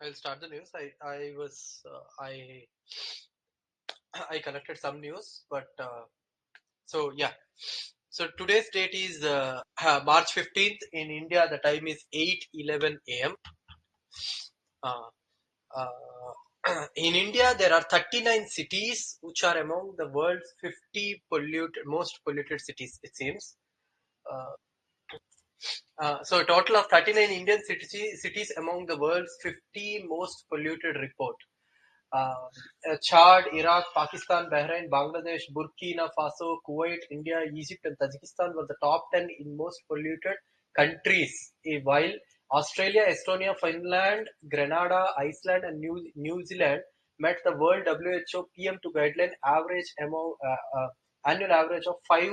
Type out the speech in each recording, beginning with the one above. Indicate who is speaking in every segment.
Speaker 1: I'll start the news. I collected some news, but so yeah. So today's date is March 15th in India. The time is 8:11 a.m. Uh, in India, there are 39 cities which are among the world's 50 most polluted cities. It seems. Uh, so a total of 39 Indian cities among the world's 50 most polluted report. Um, Chad, Iraq, Pakistan, Bahrain, Bangladesh, Burkina Faso, Kuwait, India, Egypt, and Tajikistan were the top 10 in most polluted countries, while Australia, Estonia, Finland, Grenada, Iceland, and New Zealand met the World WHO PM2 guideline annual average of 5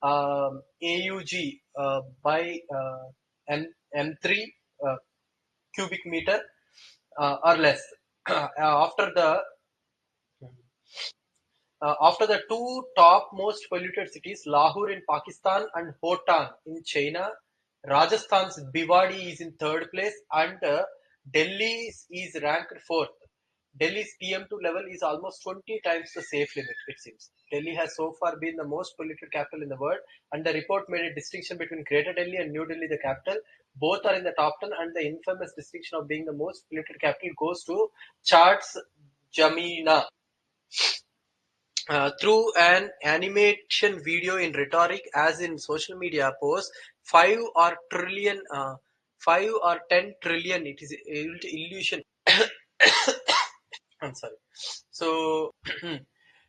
Speaker 1: AUG by M3 uh, cubic meter or less. After the two top most polluted cities, Lahore in Pakistan and Hotan in China, Rajasthan's Bhiwadi is in third place, and Delhi is ranked fourth. Delhi's PM2 level is almost 20 times the safe limit, it seems. Delhi has so far been the most polluted capital in the world, and the report made a distinction between Greater Delhi and New Delhi, the capital. Both are in the top 10, and the infamous distinction of being the most polluted capital goes to Charts Jamina. Through an animation video in rhetoric as in social media posts, 5 or 10 trillion, it is illusion. I'm sorry. So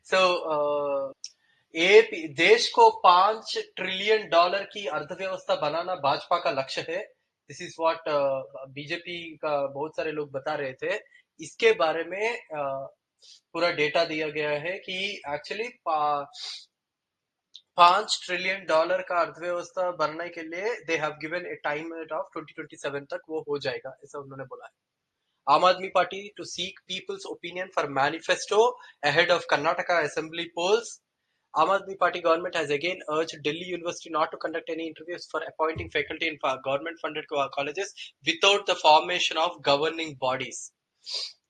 Speaker 1: so एक देश को $5 trillion की अर्थव्यवस्था बनाना भाजपा का लक्ष्य है. This is what BJP का बहुत सारे लोग बता रहे थे. इसके बारे में पूरा डेटा दिया गया है कि एक्चुअली $5 ट्रिलियन का अर्थव्यवस्था बनने के लिए they have given A time of 2027 तक वो हो जाएगा, ऐसा उन्होंने बोला है. Aam Aadmi Party to seek people's opinion for manifesto ahead of Karnataka Assembly polls. Aam Aadmi Party government has again urged Delhi University not to conduct any interviews for appointing faculty in government-funded colleges without the formation of governing bodies.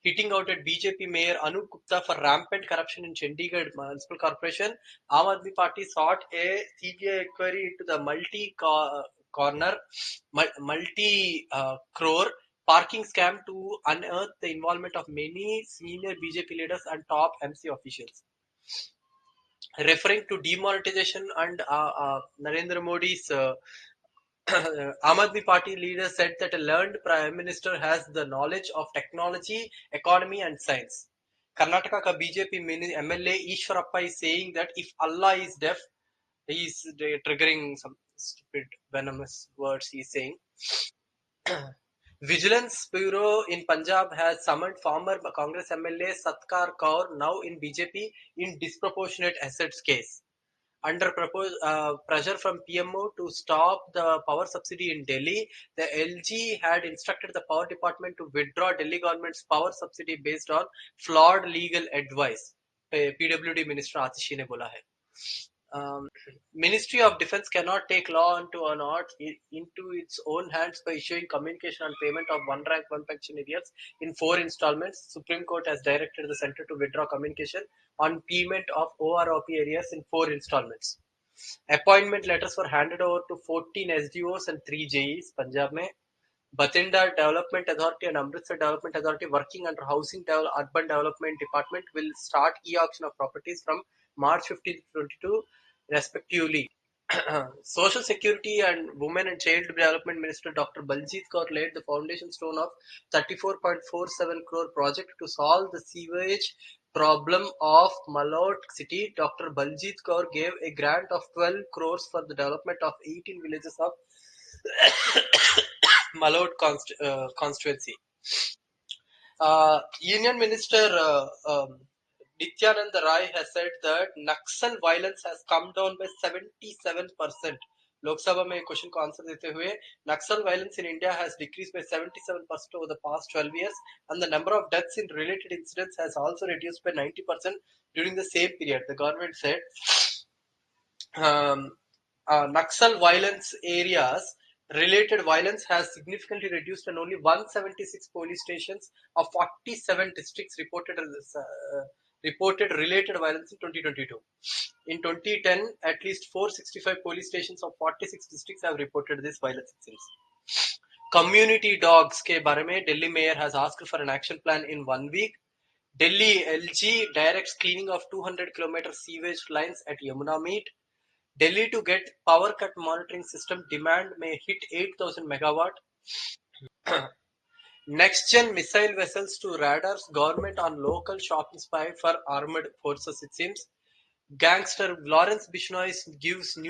Speaker 1: Hitting out at BJP Mayor Anup Gupta for rampant corruption in Chandigarh Municipal Corporation, Aam Aadmi Party sought a CBI inquiry into the multi-crore parking scam to unearth the involvement of many senior BJP leaders and top MC officials. Referring to demonetization and Narendra Modi's Aam Aadmi Party leader said that a learned Prime Minister has the knowledge of technology, economy and science. Karnataka ka BJP MLA Ishwarappa is saying that if Allah is deaf, he is triggering some stupid venomous words he is saying. Vigilance Bureau in Punjab has summoned former Congress MLA Satkar Kaur, now in BJP, in disproportionate assets case. Under pressure from PMO to stop the power subsidy in Delhi, the LG had instructed the power department to withdraw Delhi government's power subsidy based on flawed legal advice. PWD Minister Atishi ne bola hai. Ministry of Defence cannot take law into its own hands by issuing communication on payment of one rank, one pension arrears in 4 installments. Supreme Court has directed the centre to withdraw communication on payment of OROP arrears in 4 installments. Appointment letters were handed over to 14 SDOs and 3 JEs, Punjab mein. Bathinda Development Authority and Amritsar Development Authority working under Housing Urban Development Department will start e-auction of properties from March 15 to 22 respectively. Social Security and Women and Child Development Minister Dr. Baljit Kaur laid the foundation stone of 34.47 crore project to solve the sewage problem of Malot city. Dr. Baljit Kaur gave a grant of 12 crores for the development of 18 villages of Malot constituency. Union Minister Nityanand Rai has said that Naxal violence has come down by 77%. लोक सभा में question को answer देते हुए Naxal violence in India has decreased by 77% over the past 12 years, and the number of deaths in related incidents has also reduced by 90% during the same period. The government said Naxal violence areas Related violence has significantly reduced, and only 176 police stations of 47 districts reported related violence in 2022. In 2010, at least 465 police stations of 46 districts have reported this violence. It seems. Community dogs के बारे में Delhi mayor has asked for an action plan in 1 week. Delhi LG directs cleaning of 200-kilometer sewage lines at Yamuna Meet. Delhi to get power cut monitoring system demand may hit 8,000 megawatt. Next gen missile vessels to radars. Government on local shopping spy for armed forces. It seems. Gangster Lawrence Bishnoi gives a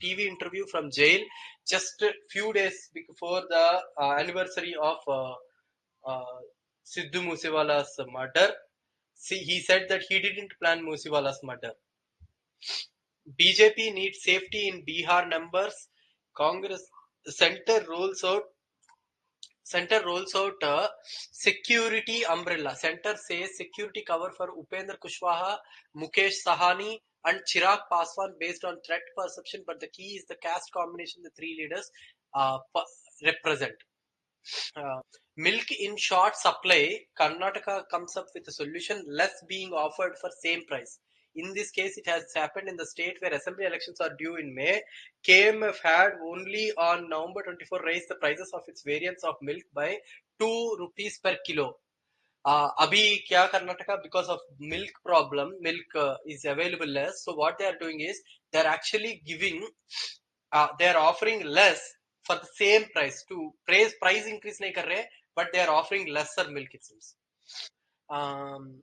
Speaker 1: TV interview from jail just a few days before the anniversary of uh, Sidhu Moosewala's murder. See, he said that he didn't plan Moosewala's murder. BJP needs safety in Bihar numbers. Congress center rolls out security umbrella. Center says security cover for Upendra Kushwaha, Mukesh Sahani, and Chirag Paswan based on threat perception. But the key is the caste combination the three leaders represent. Milk in short supply. Karnataka comes up with a solution, less being offered for same price. In this case, it has happened in the state where assembly elections are due in May. KMF had only on November 24 raised the prices of its variants of milk by 2 rupees per kilo. Abhi kya Karnataka, because of milk problem, milk is available less. So what they are doing is they are actually they are offering less for the same price. To price increase nahi kar rahe, but they are offering lesser milk, it seems. Um,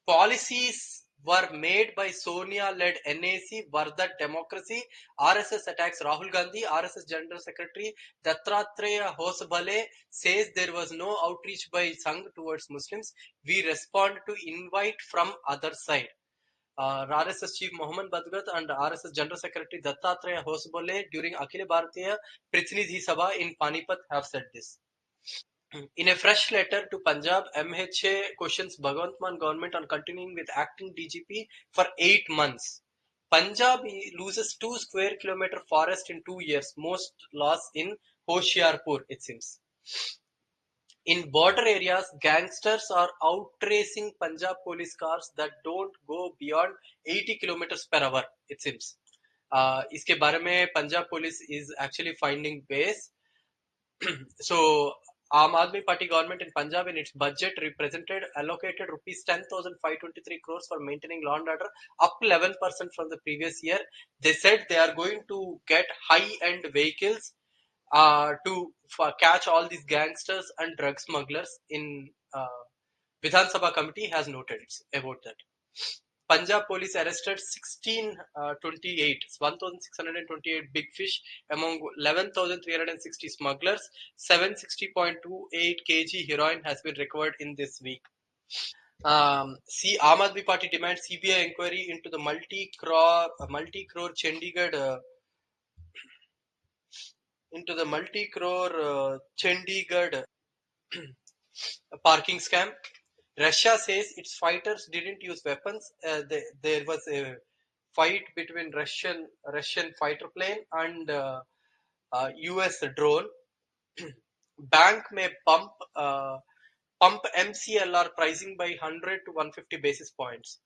Speaker 1: Policies were made by Sonia-led NAC were that democracy. RSS attacks Rahul Gandhi. RSS General Secretary Dattatreya Hosbale says there was no outreach by Sangh towards Muslims. We respond to invite from other side. RSS Chief Mohammed Badgat and RSS General Secretary Dattatreya Hosbale during Akhil Bharatiya Prathinidhi Sabha in Panipat have said this. In a fresh letter to Punjab, MHA questions Bhagwant Mann government on continuing with acting DGP for 8 months. Punjab loses 2 square kilometer forest in 2 years, most loss in Hoshiarpur, it seems. In border areas, gangsters are outracing Punjab police cars that don't go beyond 80 kilometers per hour, it seems. इसके बारे में Punjab police is actually finding ways. So, Aam Aadmi Party government in Punjab in its budget allocated rupees 10,523 crores for maintaining law and order, up 11% from the previous year. They said they are going to get high-end vehicles to catch all these gangsters and drug smugglers. In Vidhan Sabha committee has noted about that. Punjab police arrested 1,628 big fish among 11,360 smugglers. 760.28 kg heroin has been recovered in this week. Aam Aadmi Party demands CBI inquiry into the multi-crore Chandigarh parking scam. Russia says its fighters didn't use weapons. There was a fight between Russian fighter plane and US drone. Bank may pump MCLR pricing by 100 to 150 basis points.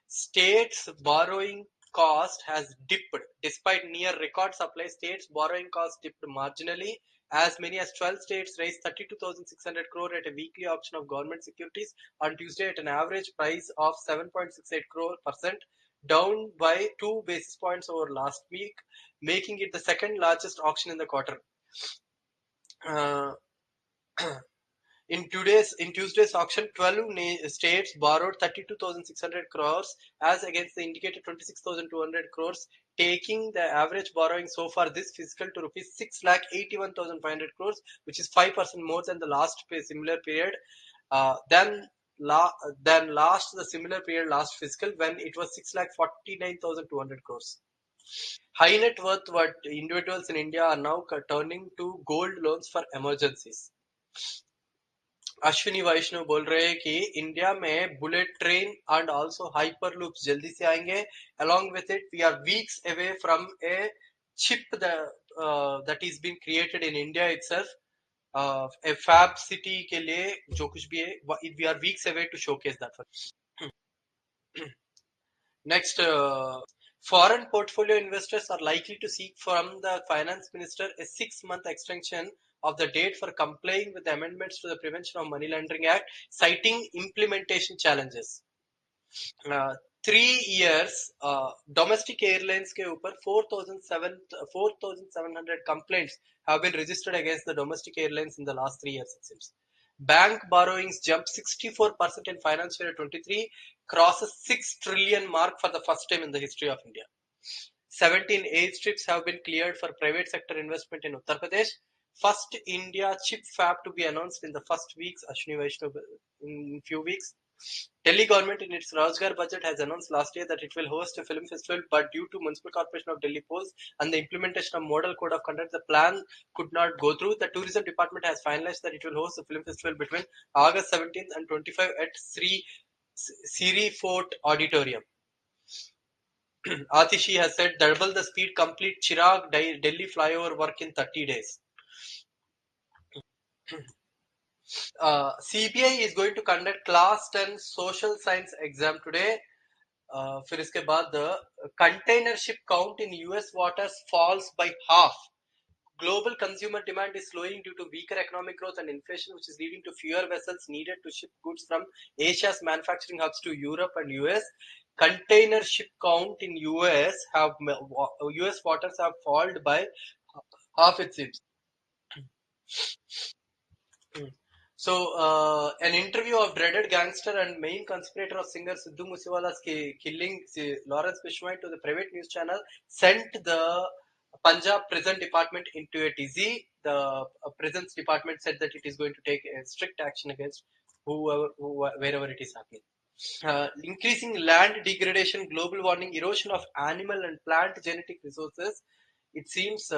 Speaker 1: States borrowing cost has dipped despite near record supply. States borrowing cost dipped marginally. As many as 12 states raised 32,600 crore at a weekly auction of government securities on Tuesday at an average price of 7.68%, down by 2 basis points over last week, making it the second largest auction in the quarter. Uh, In Tuesday's auction, 12 states borrowed 32,600 crores as against the indicated 26,200 crores, taking the average borrowing so far this fiscal to rupees 6,81,500 crores, which is 5% more than the last similar period. Than the similar period last fiscal when it was 6,49,200 crores. High net worth individuals in India are now turning to gold loans for emergencies. Ashwini वैष्णव बोल रहे हैं कि India में bullet train and also hyper loops जल्दी से आएंगे. Along with it, we are weeks away from a chip that is being created in India itself. A fab city के लिए जो कुछ भी है, we are weeks away to showcase that. Next, foreign portfolio investors are likely to seek from the finance minister a 6-month extension of the date for complying with the amendments to the Prevention of Money Laundering Act, citing implementation challenges. 3 years domestic airlines के ऊपर 4,700 complaints have been registered against the domestic airlines in the last 3 years, it seems. Bank borrowings jumped 64% in financial year 23, crosses 6 trillion mark for the first time in the history of India. 17 airstrips have been cleared for private sector investment in Uttar Pradesh. First India chip fab to be announced in the first weeks, Ashwini Vaishnav in few weeks. Delhi government in its Rajgar budget has announced last year that it will host a film festival, but due to Municipal Corporation of Delhi polls and the implementation of Model Code of Conduct, the plan could not go through. The Tourism Department has finalized that it will host the film festival between August 17th and 25 at Siri Fort Auditorium. Atishi has said double the speed, complete Chirag Delhi flyover work in 30 days. CBI is going to conduct class 10 social science exam today. फिर इसके बाद container ship count in US waters falls by half. Global consumer demand is slowing due to weaker economic growth and inflation, which is leading to fewer vessels needed to ship goods from Asia's manufacturing hubs to Europe and US. Container ship count in US waters have fallen by half, it seems. So, an interview of dreaded gangster and main conspirator of singer Sidhu Moosewala's killing, Lawrence Fishburne, to the private news channel sent the Punjab prison department into a tizzy. The prisons department said that it is going to take a strict action against wherever it is happening. Increasing land degradation, global warming, erosion of animal and plant genetic resources. It seems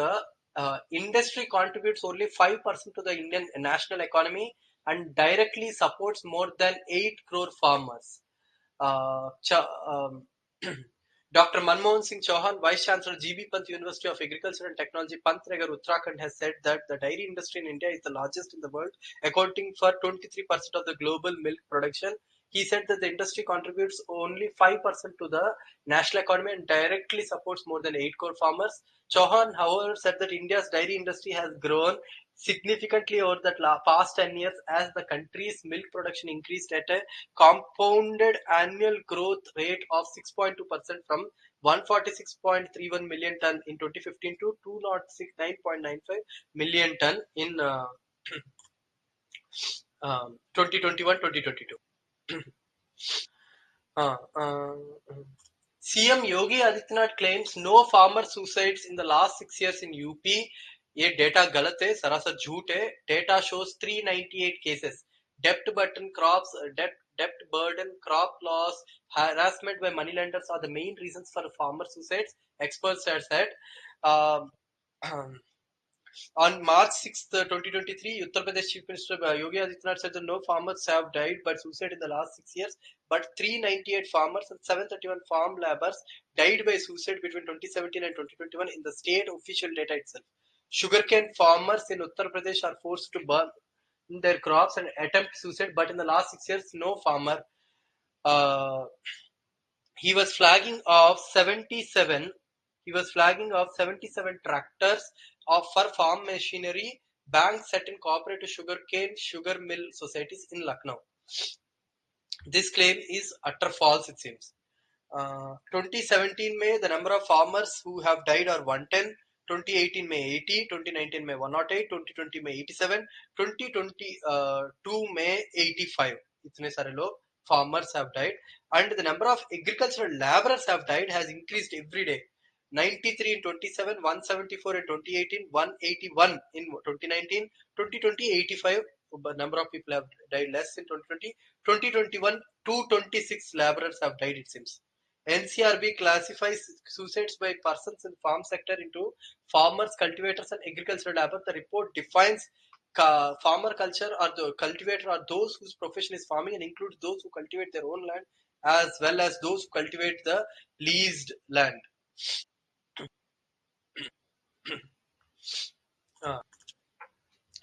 Speaker 1: industry contributes only 5% to the Indian national economy and directly supports more than 8 crore farmers. Dr. Manmohan Singh Chauhan, Vice Chancellor GB Pant University of Agriculture and Technology, Pantnagar, Uttarakhand, has said that the dairy industry in India is the largest in the world, accounting for 23% of the global milk production. He said that the industry contributes only 5% to the national economy and directly supports more than 8 crore farmers. Chauhan, however, said that India's dairy industry has grown significantly over the past 10 years as the country's milk production increased at a compounded annual growth rate of 6.2% from 146.31 million ton in 2015 to 209.95 million ton in 2021-2022. CM Yogi Adityanath claims no farmer suicides in the last 6 years in UP. ये data गलत है, सरासर झूठ है. Data shows 398 cases. Debt burden, crop loss, harassment by moneylenders are the main reasons for farmer suicides, experts have said. On March 6th, 2023, Uttar Pradesh Chief Minister Yogi Adityanath said that no farmers have died by suicide in the last 6 years, but 398 farmers and 731 farm laborers died by suicide between 2017 and 2021 in the state official data itself. Sugarcane farmers in Uttar Pradesh are forced to burn their crops and attempt suicide, but in the last 6 years, no farmer. He was flagging off 77 tractors for farm machinery, banks set in cooperative sugar mill societies in Lucknow. This claim is utter false, it seems. 2017 May, the number of farmers who have died are 110. 2018 May 80, 2019 May 108, 2020 May 87, 2022 May 85. इतने सारे लोग farmers have died, and the number of agricultural laborers have died has increased every day. 93 in 27, 174 in 2018, 181 in 2019, 2020 85. Number of people have died less in 2020. 2021 226 laborers have died, it seems. NCRB classifies suicides by persons in farm sector into farmers, cultivators, and agricultural labor. The report defines farmer culture or the cultivator are those whose profession is farming and includes those who cultivate their own land as well as those who cultivate the leased land. Uh,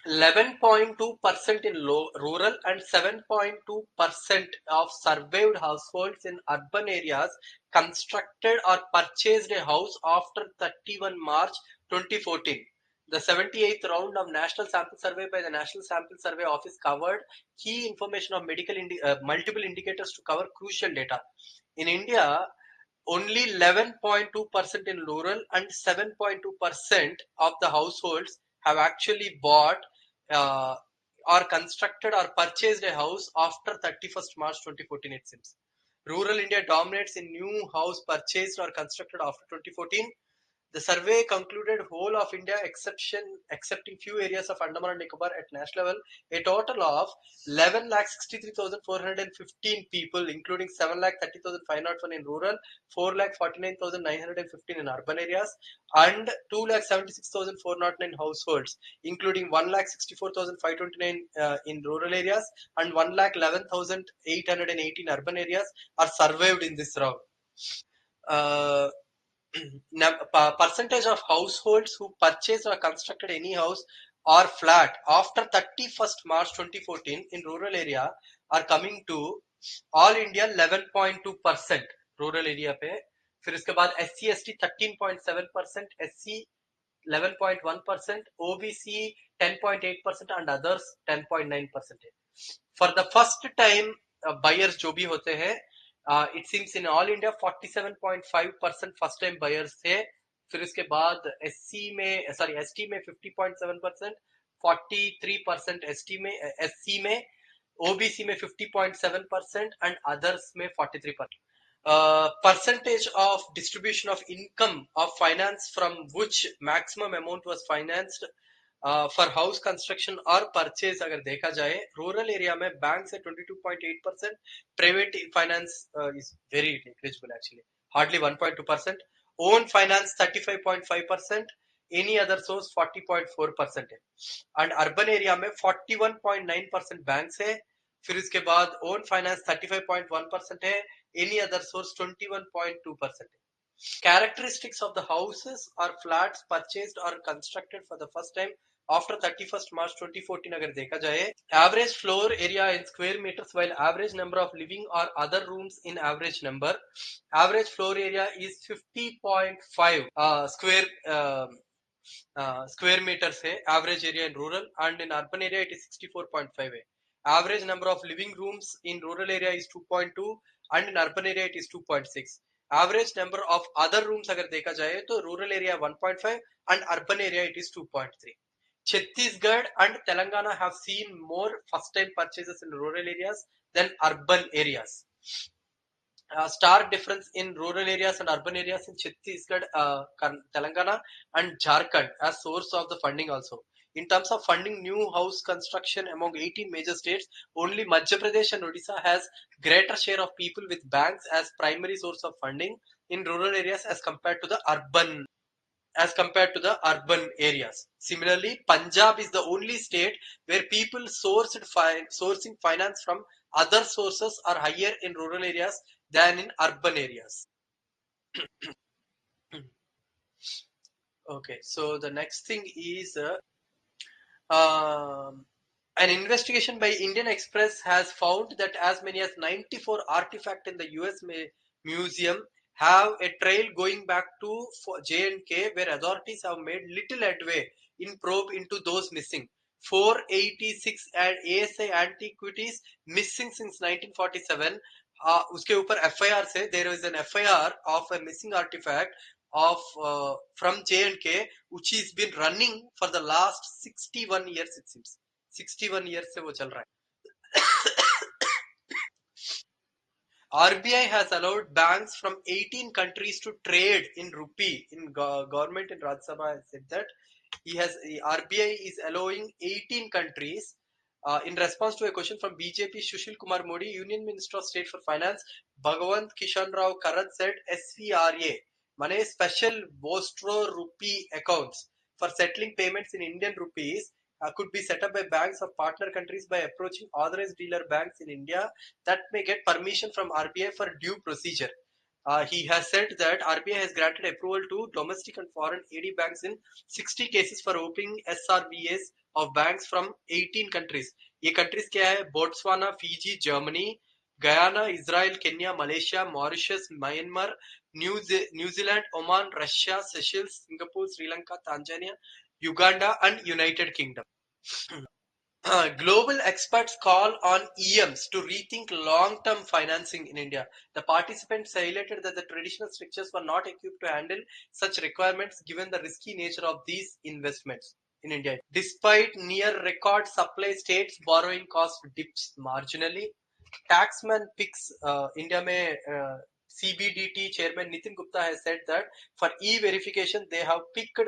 Speaker 1: 11.2% in rural and 7.2% of surveyed households in urban areas constructed or purchased a house after 31 March 2014. The 78th round of National Sample Survey by the National Sample Survey Office covered key information of multiple indicators to cover crucial data. In India, only 11.2% in rural and 7.2% of the households have actually bought uh, or constructed or purchased a house after 31st March 2014, it seems. Rural India dominates in new house purchased or constructed after 2014. The survey concluded whole of India excepting few areas of Andaman and Nicobar at national level, a total of 11,63,415 people, including 7,30,501 in rural, 4,49,915 in urban areas, and 2,76,409 households, including 1,64,529 in rural areas and 1,11,818 urban areas, are surveyed in this round. Uh, Percentage of households who purchased or constructed any house or flat after 31st March 2014 in rural area are coming to all India 11.2% rural area पे, फिर उसके बाद SC ST 13.7%, SC 11.1%, OBC 10.8% and others 10.9%. For the first time buyers जो भी होते हैं, it seems in all India 47.5% first time buyers थे, फिर उसके बाद ST में 50.7%, 43% SC में, OBC में 50.7% and others में 43%. Percentage of distribution of income of finance from which maximum amount was financed for house construction or purchase अगर देखा जाए, rural area में banks है 22.8%, private finance is very negligible actually, hardly 1.2%, own finance 35.5%, any other source 40.4% है, and urban area में 41.9% banks है, फिर उसके बाद own finance 35.1% है, any other source 21.2%. Characteristics of the houses or flats purchased or constructed for the first time after 31st March 2014 अगर देखा जाए, average floor area in square meters while average number of living or other rooms in average number, average floor area is 50.5 square meters है, average area in rural, and in urban area it is 64.5 है. Average number of living rooms in rural area is 2.2 and in urban area it is 2.6. Average number of other rooms अगर देखा जाए तो rural area 1.5 and urban area it is 2.3. Chhattisgarh and Telangana have seen more first time purchases in rural areas than urban areas. Stark difference in rural areas and urban areas in Chhattisgarh, Telangana and Jharkhand as source of the funding also. In terms of funding new house construction among 18 major states, only Madhya Pradesh and Odisha has greater share of people with banks as primary source of funding in rural areas as compared to the urban areas. Similarly, Punjab is the only state where people sourcing finance from other sources are higher in rural areas than in urban areas. Okay, so the next thing is um, an investigation by Indian Express has found that as many as 94 artifacts in the US museum have a trail going back to J&K, where authorities have made little headway in probe into those missing. 486 ASI antiquities missing since 1947. उसके ऊपर FIR से there is an FIR of a missing artifact of from J&K which has been running for the last 61 years it seems. 61 years से वो चल रहा है. RBI has allowed banks from 18 countries to trade in rupee. In government in Rajya Sabha has said that RBI is allowing 18 countries in response to a question from BJP Sushil Kumar Modi, Union Minister of State for Finance, Bhagwant Kishan Rao Karat said SVRA, money special Vostro rupee accounts for settling payments in Indian rupees could be set up by banks of partner countries by approaching authorized dealer banks in India that may get permission from RBI for due procedure. He has said that RBI has granted approval to domestic and foreign AD banks in 60 cases for opening SRVAs of banks from 18 countries. ये countries क्या है? Botswana, Fiji, Germany, Guyana, Israel, Kenya, Malaysia, Mauritius, Myanmar, New Zealand, Oman, Russia, Seychelles, Singapore, Sri Lanka, Tanzania, Uganda and United Kingdom. Global experts call on EMs to rethink long-term financing in India. The participants highlighted that the traditional structures were not equipped to handle such requirements given the risky nature of these investments in India. Despite near record supply, states borrowing cost dips marginally. Taxman picks India में CBDT chairman Nitin Gupta has said that for e-verification they have picked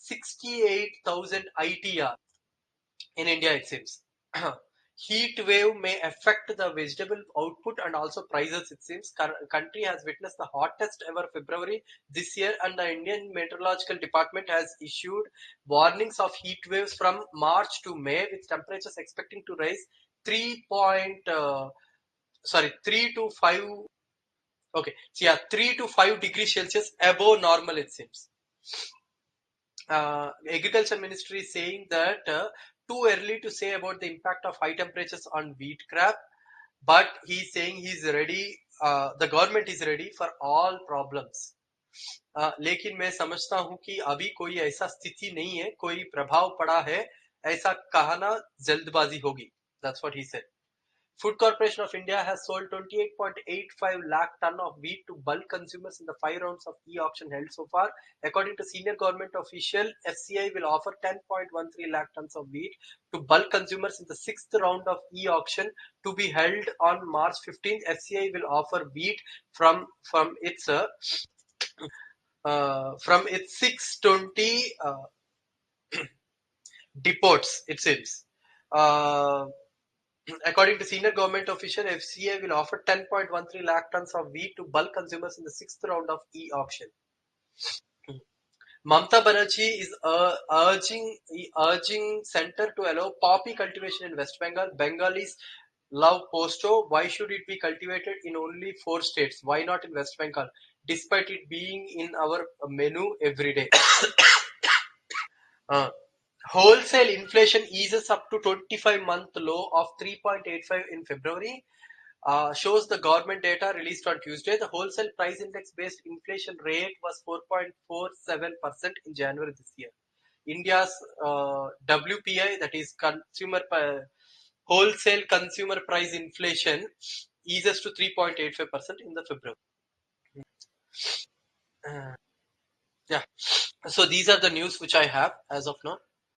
Speaker 1: 68,000 ITR in India, it seems. Heat wave may affect the vegetable output and also prices, it seems. Country has witnessed the hottest ever February this year, and the Indian Meteorological Department has issued warnings of heat waves from March to May, with temperatures expecting to rise 3 to 5. Okay, so yeah, 3 to 5 degrees Celsius above normal, it seems. Agriculture Ministry is saying that too early to say about the impact of high temperatures on wheat crop, but he's saying he's ready. The government is ready for all problems. लेकिन मैं समझता हूं कि अभी कोई ऐसा स्थिति नहीं है, कोई प्रभाव पड़ा है, ऐसा कहना जल्दबाजी होगी. That's what he said. Food Corporation of India has sold 28.85 lakh ton of wheat to bulk consumers in the 5 rounds of e-auction held so far. According to senior government official, FCI will offer 10.13 lakh tons of wheat to bulk consumers in the 6th round of e-auction to be held on March 15th. FCI will offer wheat from its 620 depots, it seems. According to senior government official, FCA will offer 10.13 lakh tons of wheat to bulk consumers in the 6th round of e-auction. Mamata Banerjee is urging center to allow poppy cultivation in West Bengal. Bengalis love posto. Why should it be cultivated in only 4 states? Why not in West Bengal? Despite it being in our menu every day. Wholesale inflation eases up to 25-month low of 3.85 in February. Shows the government data released on Tuesday. The wholesale price index based inflation rate was 4.47% in January this year. India's WPI, that is wholesale consumer price inflation, eases to 3.85% in the February. Yeah. So these are the news which I have as of now.